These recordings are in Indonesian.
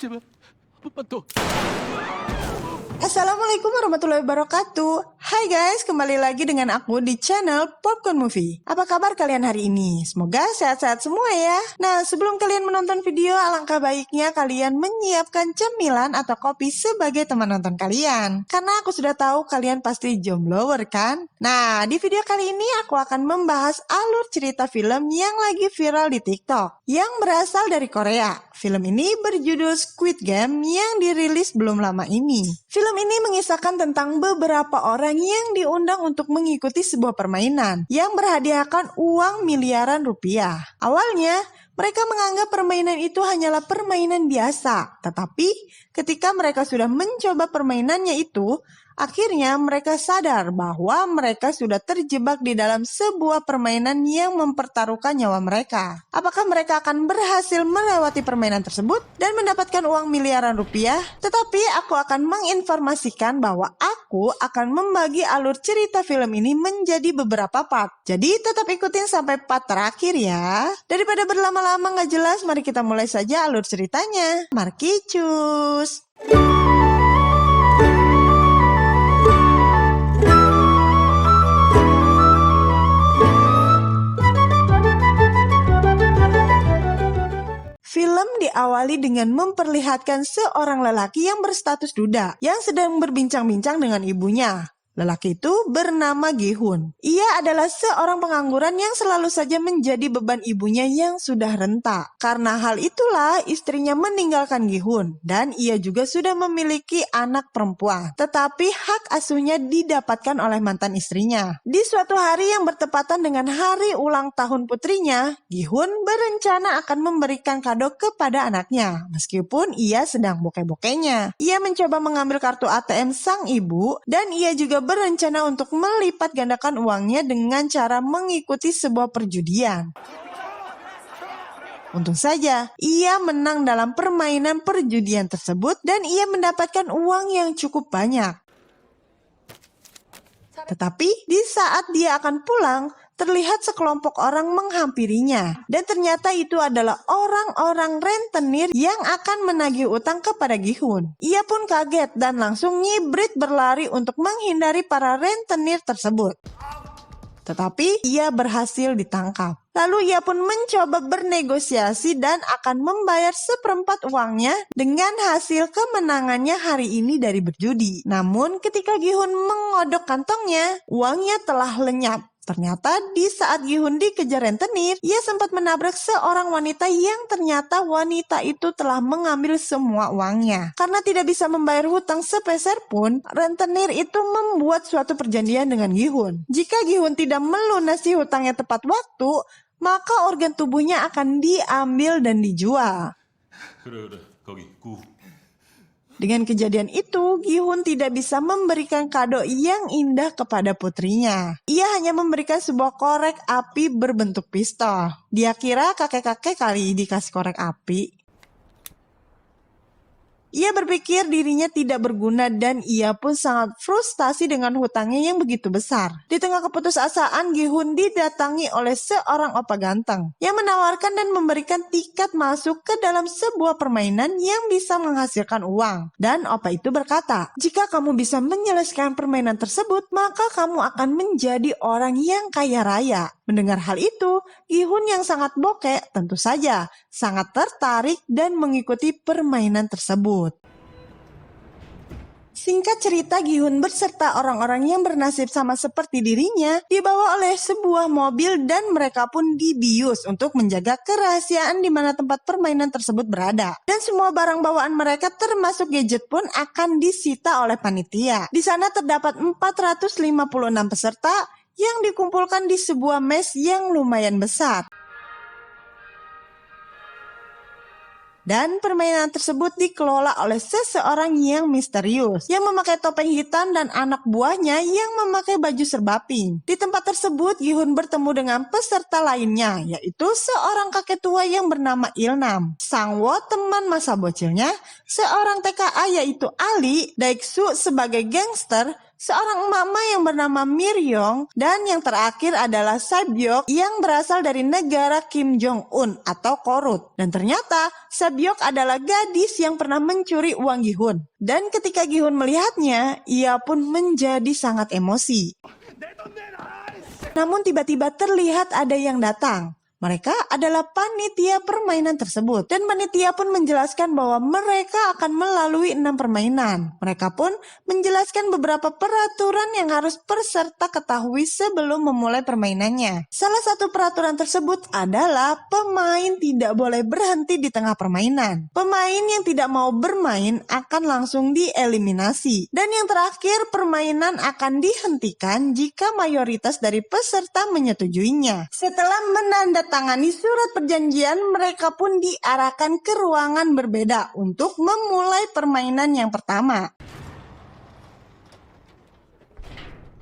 제발 한 번만 더. Assalamualaikum warahmatullahi wabarakatuh. Hai guys, kembali lagi dengan aku di channel Popcorn Movie. Apa kabar kalian hari ini? Semoga sehat-sehat semua ya. Nah, sebelum kalian menonton video, alangkah baiknya kalian menyiapkan cemilan atau kopi sebagai teman nonton kalian. Karena aku sudah tahu kalian pasti jomblower kan? Nah, di video kali ini aku akan membahas alur cerita film yang lagi viral di TikTok, yang berasal dari Korea. Film ini berjudul Squid Game yang dirilis belum lama ini. Film ini mengisahkan tentang beberapa orang yang diundang untuk mengikuti sebuah permainan yang berhadiahkan uang miliaran rupiah. Awalnya, mereka menganggap permainan itu hanyalah permainan biasa. Tetapi, ketika mereka sudah mencoba permainannya itu, akhirnya mereka sadar bahwa mereka sudah terjebak di dalam sebuah permainan yang mempertaruhkan nyawa mereka. Apakah mereka akan berhasil melewati permainan tersebut dan mendapatkan uang miliaran rupiah? Tetapi aku akan menginformasikan bahwa aku akan membagi alur cerita film ini menjadi beberapa part. Jadi tetap ikutin sampai part terakhir ya. Daripada berlama-lama nggak jelas, mari kita mulai saja alur ceritanya. Markicus. Film diawali dengan memperlihatkan seorang lelaki yang berstatus duda yang sedang berbincang-bincang dengan ibunya. Lelaki itu bernama Gi-hun. Ia adalah seorang pengangguran yang selalu saja menjadi beban ibunya yang sudah renta. Karena hal itulah istrinya meninggalkan Gi-hun dan ia juga sudah memiliki anak perempuan. Tetapi hak asuhnya didapatkan oleh mantan istrinya. Di suatu hari yang bertepatan dengan hari ulang tahun putrinya, Gi-hun berencana akan memberikan kado kepada anaknya. Meskipun ia sedang bokeh-bokehnya. Ia mencoba mengambil kartu ATM sang ibu dan ia juga berencana untuk melipat gandakan uangnya dengan cara mengikuti sebuah perjudian. Untung saja, ia menang dalam permainan perjudian tersebut dan ia mendapatkan uang yang cukup banyak. Tetapi di saat dia akan pulang, terlihat sekelompok orang menghampirinya. Dan ternyata itu adalah orang-orang rentenir yang akan menagih utang kepada Gi-hun. Ia pun kaget dan langsung ngibrit berlari untuk menghindari para rentenir tersebut. Tetapi ia berhasil ditangkap. Lalu ia pun mencoba bernegosiasi dan akan membayar seperempat uangnya dengan hasil kemenangannya hari ini dari berjudi. Namun ketika Gi-hun mengodok kantongnya, uangnya telah lenyap. Ternyata di saat Gi-hun dikejar rentenir, ia sempat menabrak seorang wanita yang ternyata wanita itu telah mengambil semua uangnya. Karena tidak bisa membayar hutang sepeser pun, rentenir itu membuat suatu perjanjian dengan Gi-hun. Jika Gi-hun tidak melunasi hutangnya tepat waktu, maka organ tubuhnya akan diambil dan dijual. 그래 거기 구. Dengan kejadian itu, Gi-hun tidak bisa memberikan kado yang indah kepada putrinya. Ia hanya memberikan sebuah korek api berbentuk pistol. Dia kira kakek-kakek kali dikasih korek api. Ia berpikir dirinya tidak berguna dan ia pun sangat frustasi dengan hutangnya yang begitu besar. Di tengah keputusasaan, Gi-hun didatangi oleh seorang opa ganteng yang menawarkan dan memberikan tiket masuk ke dalam sebuah permainan yang bisa menghasilkan uang. Dan opa itu berkata, jika kamu bisa menyelesaikan permainan tersebut, maka kamu akan menjadi orang yang kaya raya. Mendengar hal itu, Gi-hun yang sangat bokeh tentu saja sangat tertarik dan mengikuti permainan tersebut. Singkat cerita, Gi-hun berserta orang-orang yang bernasib sama seperti dirinya dibawa oleh sebuah mobil dan mereka pun dibius untuk menjaga kerahasiaan di mana tempat permainan tersebut berada. Dan semua barang bawaan mereka termasuk gadget pun akan disita oleh panitia. Di sana terdapat 456 peserta yang dikumpulkan di sebuah mes yang lumayan besar. Dan permainan tersebut dikelola oleh seseorang yang misterius, yang memakai topeng hitam dan anak buahnya yang memakai baju serba pink. Di tempat tersebut, Gi-hun bertemu dengan peserta lainnya, yaitu seorang kakek tua yang bernama Ilnam, Sang-wo teman masa bocilnya, seorang TKA yaitu Ali, Daik-soo sebagai gangster, seorang emak-emak yang bernama Miryong, dan yang terakhir adalah Sabyok yang berasal dari negara Kim Jong-un atau Korut. Dan ternyata Sabyok adalah gadis yang pernah mencuri uang Gi-hun. Dan ketika Gi-hun melihatnya, ia pun menjadi sangat emosi. Namun tiba-tiba terlihat ada yang datang. Mereka adalah panitia permainan tersebut. Dan panitia pun menjelaskan bahwa mereka akan melalui 6 permainan. Mereka pun menjelaskan beberapa peraturan yang harus peserta ketahui sebelum memulai permainannya. Salah satu peraturan tersebut adalah pemain tidak boleh berhenti di tengah permainan. Pemain yang tidak mau bermain akan langsung dieliminasi. Dan yang terakhir, permainan akan dihentikan jika mayoritas dari peserta menyetujuinya. Setelah menandatangani surat perjanjian, mereka pun diarahkan ke ruangan berbeda untuk memulai permainan yang pertama.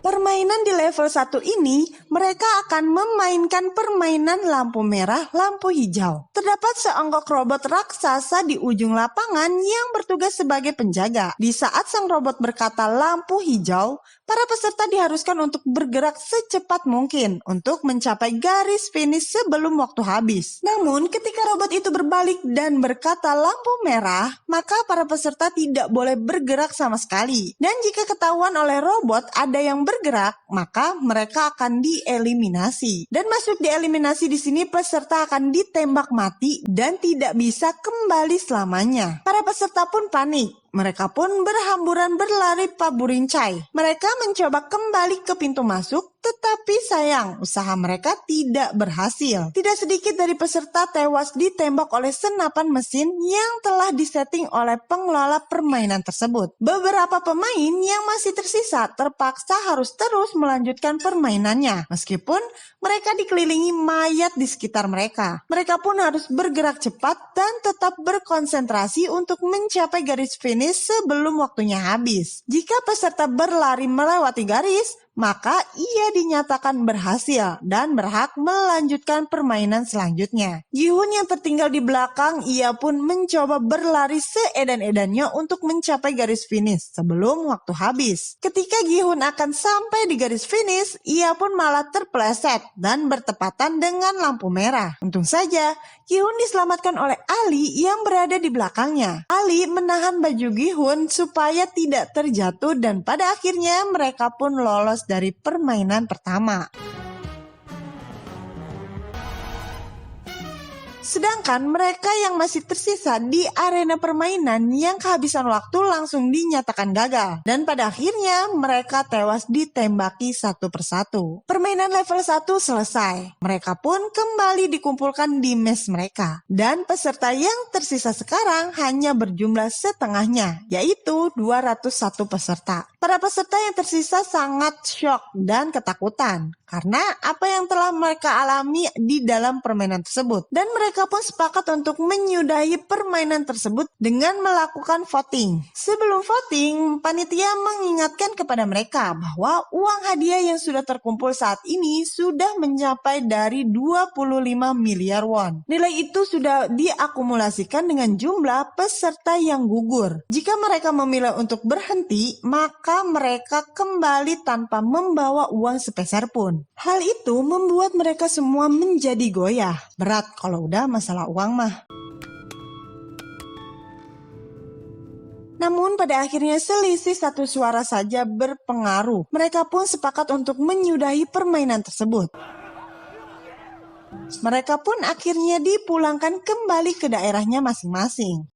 Permainan di level 1 ini, mereka akan memainkan permainan lampu merah, lampu hijau. Terdapat seonggok robot raksasa di ujung lapangan yang bertugas sebagai penjaga. Di saat sang robot berkata lampu hijau, para peserta diharuskan untuk bergerak secepat mungkin untuk mencapai garis finish sebelum waktu habis. Namun, ketika robot itu berbalik dan berkata lampu merah, maka para peserta tidak boleh bergerak sama sekali. Dan jika ketahuan oleh robot ada yang bergerak, maka mereka akan dieliminasi. Dan masuk dieliminasi di sini, peserta akan ditembak mati dan tidak bisa kembali selamanya. Para peserta pun panik. Mereka pun berhamburan berlari paburincai. Mereka mencoba kembali ke pintu masuk, tetapi sayang, usaha mereka tidak berhasil. Tidak sedikit dari peserta tewas ditembak oleh senapan mesin yang telah disetting oleh pengelola permainan tersebut. Beberapa pemain yang masih tersisa terpaksa harus terus melanjutkan permainannya, meskipun mereka dikelilingi mayat di sekitar mereka. Mereka pun harus bergerak cepat dan tetap berkonsentrasi untuk mencapai garis finish sebelum waktunya habis. Jika peserta berlari melewati garis, maka ia dinyatakan berhasil dan berhak melanjutkan permainan selanjutnya. Gi-hun yang tertinggal di belakang, ia pun mencoba berlari seedan-edannya untuk mencapai garis finish sebelum waktu habis. Ketika Gi-hun akan sampai di garis finish, ia pun malah terpeleset dan bertepatan dengan lampu merah. Untung saja, Gi-hun diselamatkan oleh Ali yang berada di belakangnya. Ali menahan baju Gi-hun supaya tidak terjatuh dan pada akhirnya mereka pun lolos dari permainan pertama. Sedangkan mereka yang masih tersisa di arena permainan yang kehabisan waktu langsung dinyatakan gagal. Dan pada akhirnya mereka tewas ditembaki satu persatu. Permainan level 1 selesai. Mereka pun kembali dikumpulkan di mes mereka. Dan peserta yang tersisa sekarang hanya berjumlah setengahnya, yaitu 201 peserta. Para peserta yang tersisa sangat syok dan ketakutan karena apa yang telah mereka alami di dalam permainan tersebut. Dan mereka pun sepakat untuk menyudahi permainan tersebut dengan melakukan voting. Sebelum voting, panitia mengingatkan kepada mereka bahwa uang hadiah yang sudah terkumpul saat ini sudah mencapai dari 25 miliar won. Nilai itu sudah diakumulasikan dengan jumlah peserta yang gugur. Jika mereka memilih untuk berhenti, maka mereka kembali tanpa membawa uang sepeser pun. Hal itu membuat mereka semua menjadi goyah. Berat kalau udah masalah uang mah. Namun pada akhirnya selisih satu suara saja berpengaruh. Mereka pun sepakat untuk menyudahi permainan tersebut. Mereka pun akhirnya dipulangkan kembali ke daerahnya masing-masing.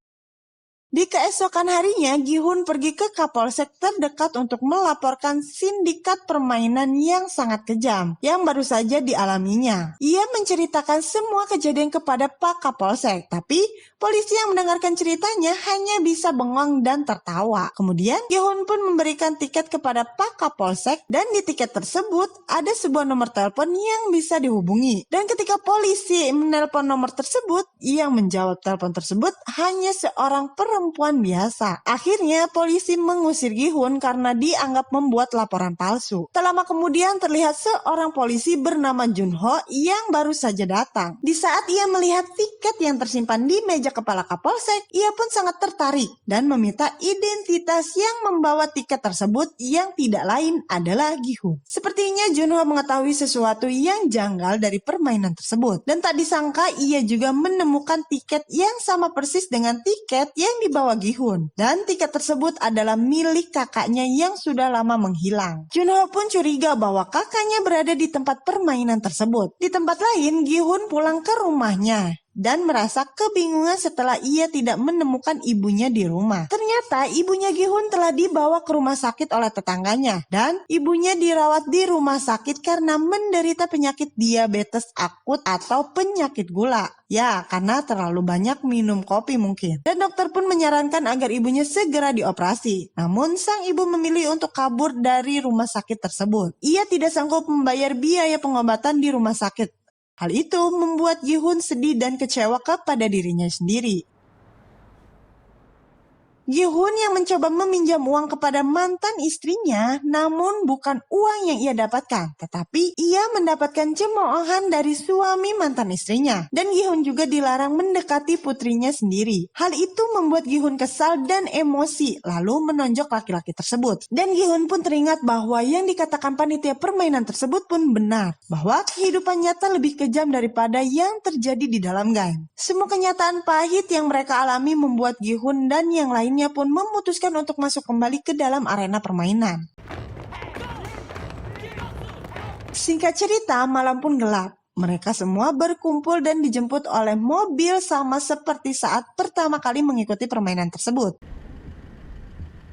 Di keesokan harinya, Gi-hun pergi ke Kapolsek terdekat untuk melaporkan sindikat permainan yang sangat kejam yang baru saja dialaminya. Ia menceritakan semua kejadian kepada Pak Kapolsek, tapi polisi yang mendengarkan ceritanya hanya bisa bengong dan tertawa. Kemudian, Gi-hun pun memberikan tiket kepada Pak Kapolsek dan di tiket tersebut ada sebuah nomor telepon yang bisa dihubungi. Dan ketika polisi menelpon nomor tersebut, yang menjawab telepon tersebut hanya seorang perempuan perempuan biasa. Akhirnya polisi mengusir Gi-hun karena dianggap membuat laporan palsu. Tak lama kemudian terlihat seorang polisi bernama Junho yang baru saja datang. Di saat ia melihat tiket yang tersimpan di meja kepala Kapolsek, ia pun sangat tertarik dan meminta identitas yang membawa tiket tersebut yang tidak lain adalah Gi-hun. Sepertinya Junho mengetahui sesuatu yang janggal dari permainan tersebut. Dan tak disangka ia juga menemukan tiket yang sama persis dengan tiket yang dibawa Gi-hun. Dan tiket tersebut adalah milik kakaknya yang sudah lama menghilang. Junho pun curiga bahwa kakaknya berada di tempat permainan tersebut. Di tempat lain, Gi-hun pulang ke rumahnya dan merasa kebingungan setelah ia tidak menemukan ibunya di rumah. Ternyata ibunya Gi-hun telah dibawa ke rumah sakit oleh tetangganya dan ibunya dirawat di rumah sakit karena menderita penyakit diabetes akut atau penyakit gula. Ya, karena terlalu banyak minum kopi mungkin. Dan dokter pun menyarankan agar ibunya segera dioperasi. Namun sang ibu memilih untuk kabur dari rumah sakit tersebut. Ia tidak sanggup membayar biaya pengobatan di rumah sakit. Hal itu membuat Gi-hun sedih dan kecewa kepada dirinya sendiri. Gi-hun yang mencoba meminjam uang kepada mantan istrinya, namun bukan uang yang ia dapatkan, tetapi ia mendapatkan cemoohan dari suami mantan istrinya. Dan Gi-hun juga dilarang mendekati putrinya sendiri. Hal itu membuat Gi-hun kesal dan emosi, lalu menonjok laki-laki tersebut. Dan Gi-hun pun teringat bahwa yang dikatakan panitia permainan tersebut pun benar, bahwa kehidupan nyata lebih kejam daripada yang terjadi di dalam game. Semua kenyataan pahit yang mereka alami membuat Gi-hun dan yang lainnya pun memutuskan untuk masuk kembali ke dalam arena permainan. Singkat cerita, malam pun gelap. Mereka semua berkumpul dan dijemput oleh mobil sama seperti saat pertama kali mengikuti permainan tersebut.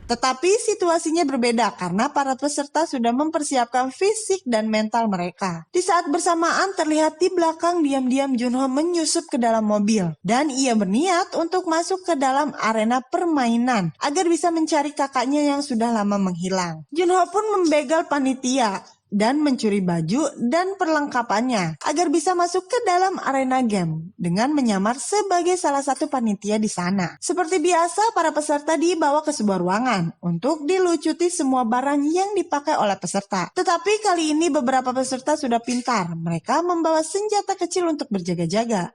Tetapi situasinya berbeda karena para peserta sudah mempersiapkan fisik dan mental mereka. Di saat bersamaan terlihat di belakang diam-diam Junho menyusup ke dalam mobil. Dan ia berniat untuk masuk ke dalam arena permainan agar bisa mencari kakaknya yang sudah lama menghilang. Junho pun membegal panitia dan mencuri baju dan perlengkapannya agar bisa masuk ke dalam arena game dengan menyamar sebagai salah satu panitia di sana. Seperti biasa, para peserta dibawa ke sebuah ruangan untuk dilucuti semua barang yang dipakai oleh peserta. Tetapi kali ini beberapa peserta sudah pintar. Mereka membawa senjata kecil untuk berjaga-jaga.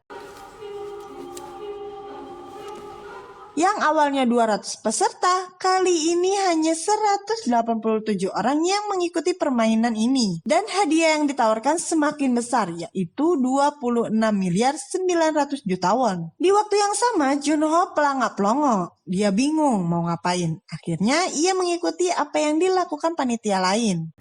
Yang awalnya 200 peserta, kali ini hanya 187 orang yang mengikuti permainan ini. Dan hadiah yang ditawarkan semakin besar, yaitu 26 miliar 900 juta won. Di waktu yang sama, Junho pelangap-pelongo. Dia bingung mau ngapain. Akhirnya, ia mengikuti apa yang dilakukan panitia lain.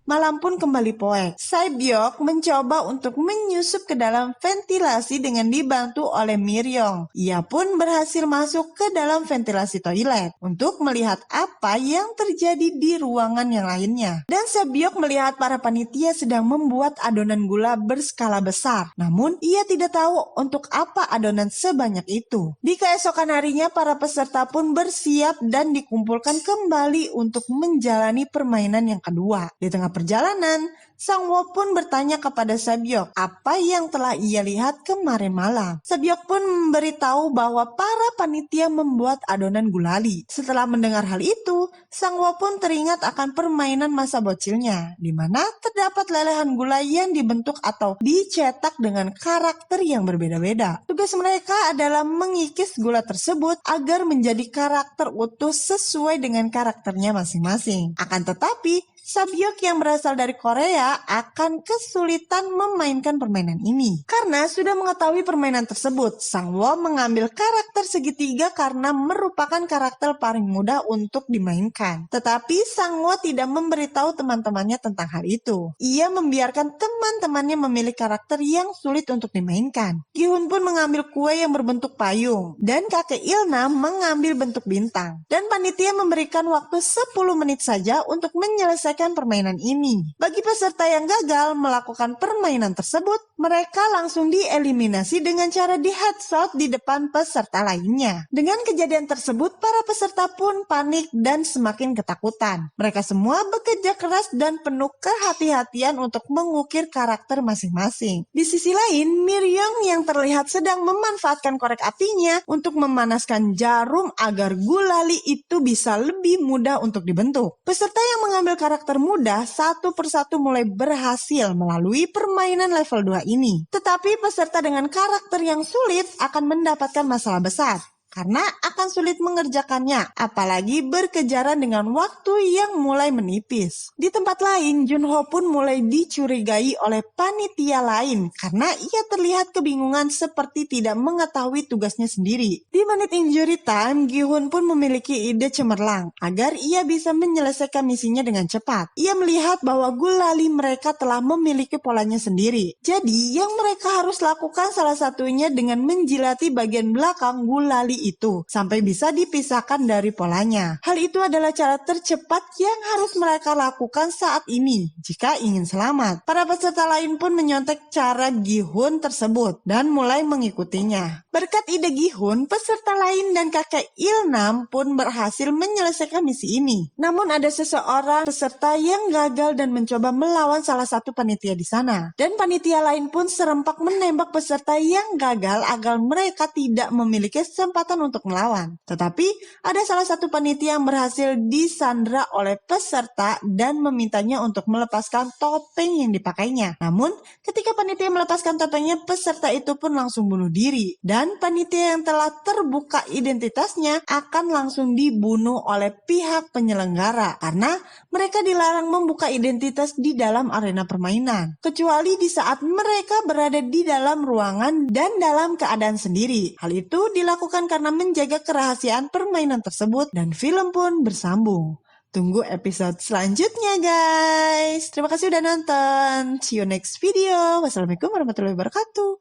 Malam pun kembali poek. Sae-byok mencoba untuk menyusup ke dalam ventilasi dengan dibantu oleh Miryong. Ia pun berhasil masuk ke dalam ventilasi toilet untuk melihat apa yang terjadi di ruangan yang lainnya. Dan Sae-byok melihat para panitia sedang membuat adonan gula berskala besar. Namun ia tidak tahu untuk apa adonan sebanyak itu. Di keesokan harinya para peserta pun bersiap dan dikumpulkan kembali untuk menjalani permainan yang kedua. Di tengah perjalanan, Sang-woo pun bertanya kepada Sae-byok apa yang telah ia lihat kemarin malam. Sae-byok pun memberitahu bahwa para panitia membuat adonan gulali. Setelah mendengar hal itu, Sang-woo pun teringat akan permainan masa bocilnya, di mana terdapat lelehan gula yang dibentuk atau dicetak dengan karakter yang berbeda-beda. Tugas mereka adalah mengikis gula tersebut agar menjadi karakter utuh sesuai dengan karakternya masing-masing. Akan tetapi, Sae-byok yang berasal dari Korea akan kesulitan memainkan permainan ini. Karena sudah mengetahui permainan tersebut, Sang-woo mengambil karakter segitiga karena merupakan karakter paling mudah untuk dimainkan. Tetapi Sang-woo tidak memberitahu teman-temannya tentang hal itu. Ia membiarkan teman-temannya memilih karakter yang sulit untuk dimainkan. Gi-hun pun mengambil kue yang berbentuk payung, dan kakek Ilna mengambil bentuk bintang. Dan panitia memberikan waktu 10 menit saja untuk menyelesaikan menyelesaikan permainan ini. Bagi peserta yang gagal melakukan permainan tersebut, mereka langsung dieliminasi dengan cara di headshot di depan peserta lainnya. Dengan kejadian tersebut, para peserta pun panik dan semakin ketakutan. Mereka semua bekerja keras dan penuh kehati-hatian untuk mengukir karakter masing-masing. Di sisi lain, Miryong yang terlihat sedang memanfaatkan korek apinya untuk memanaskan jarum agar gulali itu bisa lebih mudah untuk dibentuk. Peserta yang mengambil karakter mudah satu persatu mulai berhasil melalui permainan level 2 ini. Tetapi peserta dengan karakter yang sulit akan mendapatkan masalah besar, karena akan sulit mengerjakannya, apalagi berkejaran dengan waktu yang mulai menipis. Di tempat lain, Junho pun mulai dicurigai oleh panitia lain karena ia terlihat kebingungan seperti tidak mengetahui tugasnya sendiri. Di menit injury time, Gi-hun pun memiliki ide cemerlang agar ia bisa menyelesaikan misinya dengan cepat. Ia melihat bahwa gulali mereka telah memiliki polanya sendiri. Jadi, yang mereka harus lakukan salah satunya dengan menjilati bagian belakang gulali itu sampai bisa dipisahkan dari polanya. Hal itu adalah cara tercepat yang harus mereka lakukan saat ini jika ingin selamat. Para peserta lain pun menyontek cara Gi-hun tersebut dan mulai mengikutinya. Berkat ide Gi-hun, peserta lain dan kakek Ilnam pun berhasil menyelesaikan misi ini. Namun ada seseorang peserta yang gagal dan mencoba melawan salah satu panitia di sana. Dan panitia lain pun serempak menembak peserta yang gagal agar mereka tidak memiliki kesempatan untuk melawan. Tetapi ada salah satu panitia yang berhasil disandra oleh peserta dan memintanya untuk melepaskan topeng yang dipakainya. Namun ketika panitia melepaskan topengnya, peserta itu pun langsung bunuh diri. Dan panitia yang telah terbuka identitasnya akan langsung dibunuh oleh pihak penyelenggara karena mereka dilarang membuka identitas di dalam arena permainan, kecuali di saat mereka berada di dalam ruangan dan dalam keadaan sendiri. Hal itu dilakukan karena menjaga kerahasiaan permainan tersebut, dan film pun bersambung. Tunggu episode selanjutnya guys. Terima kasih udah nonton. See you next video. Wassalamualaikum warahmatullahi wabarakatuh.